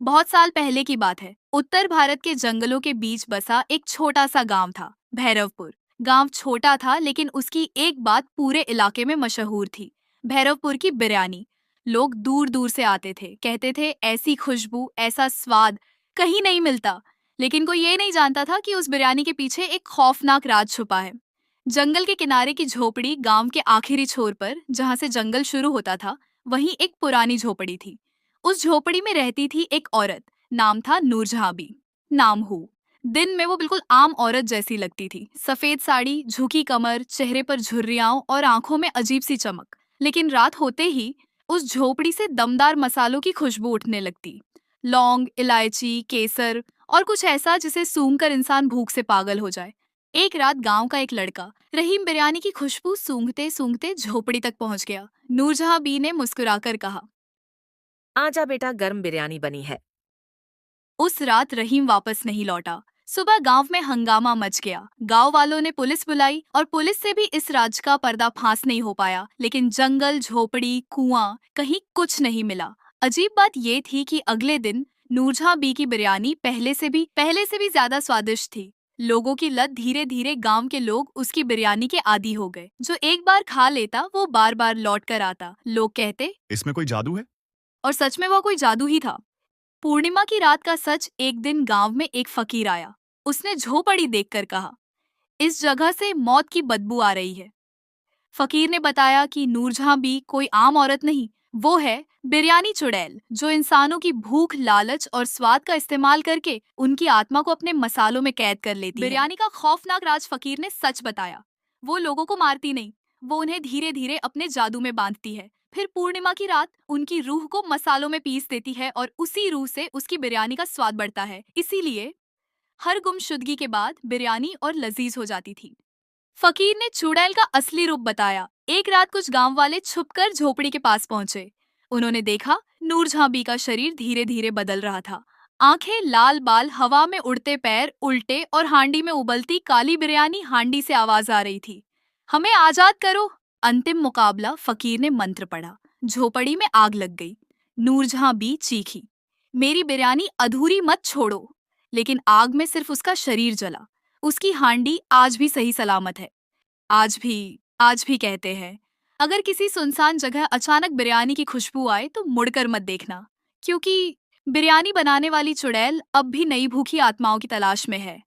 बहुत साल पहले की बात है। उत्तर भारत के जंगलों के बीच बसा एक छोटा सा गांव था, भैरवपुर। गांव छोटा था लेकिन उसकी एक बात पूरे इलाके में मशहूर थी, भैरवपुर की बिरयानी। लोग दूर दूर से आते थे, कहते थे ऐसी खुशबू, ऐसा स्वाद कहीं नहीं मिलता। लेकिन कोई ये नहीं जानता था कि उस बिरयानी के पीछे एक खौफनाक राज छुपा है। जंगल के किनारे की झोपड़ी, गांव के आखिरी छोर पर जहां से जंगल शुरू होता था, वहीं एक पुरानी झोपड़ी थी। उस झोपड़ी में रहती थी एक औरत, नाम था नूरजहां बी। नाम हूँ। दिन में वो बिल्कुल आम औरत जैसी लगती थी, सफेद साड़ी, झुकी कमर, चेहरे पर झुर्रियां और आंखों में अजीब सी चमक। लेकिन रात होते ही उस झोपड़ी से दमदार मसालों की खुशबू उठने लगती। लौंग, इलायची, केसर और कुछ ऐसा जिसे सूंघकर इंसान भूख से पागल हो जाए। एक रात गांव का एक लड़का रहीम बिरयानी की खुशबू सूंघते सूंघते झोपड़ी तक पहुंच गया। नूरजहां बी ने मुस्कुराकर कहा। आजा बेटा, गर्म बिरयानी बनी है। उस रात रहीम वापस नहीं लौटा। सुबह गांव में हंगामा मच गया। गांव वालों ने पुलिस बुलाई और पुलिस से भी इस राज का पर्दाफाश नहीं हो पाया। लेकिन जंगल, झोपड़ी, कुआं, कहीं कुछ नहीं मिला। अजीब बात ये थी कि अगले दिन नूरजहां बी की बिरयानी पहले से भी ज्यादा स्वादिष्ट थी। लोगों की लत धीरे धीरे गांव के लोग उसकी बिरयानी के आदी हो गए। जो एक बार खा लेता वो बार बार लौट कर आता। लोग कहते, इसमें कोई जादू है? और सच में वह कोई जादू ही था। पूर्णिमा की रात का सच। एक दिन गांव में एक फकीर आया। उसने झोपड़ी देखकर कहा, इस जगह से मौत की बदबू आ रही है। फकीर ने बताया कि नूरजहां भी कोई आम औरत नहीं, वो है बिरयानी चुड़ैल, जो इंसानों की भूख, लालच और स्वाद का इस्तेमाल करके उनकी आत्मा को अपने मसालों में कैद कर लेती है। बिरयानी का खौफनाक राज फकीर ने सच बताया। वो लोगों को मारती नहीं, वो उन्हें धीरे धीरे अपने जादू में बांधती है। फिर पूर्णिमा की रात उनकी रूह को मसालों में पीस देती है और उसी रूह से उसकी बिरयानी का स्वाद बढ़ता है। इसीलिए हर गुमशुदगी के बाद बिरयानी और लजीज हो जाती थी। फकीर ने चुड़ैल का असली रूप बताया। एक रात कुछ गांव वाले छुपकर झोपड़ी के पास पहुंचे। उन्होंने देखा नूरजहां बी का शरीर धीरे धीरे बदल रहा था। आंखें, लाल बाल, हवा में उड़ते पैर, उल्टे और हांडी में उबलती काली बिरयानी। हांडी से आवाज आ रही थी, हमें आजाद करो। अंतिम मुकाबला। फकीर ने मंत्र पढ़ा, झोपड़ी में आग लग गई। नूरजहां बी चीखी, मेरी बिरयानी अधूरी मत छोड़ो। लेकिन आग में सिर्फ उसका शरीर जला। उसकी हांडी आज भी सही सलामत है। आज भी कहते हैं, अगर किसी सुनसान जगह अचानक बिरयानी की खुशबू आए तो मुड़कर मत देखना, क्योंकि बिरयानी बनाने वाली चुड़ैल अब भी नई भूखी आत्माओं की तलाश में है।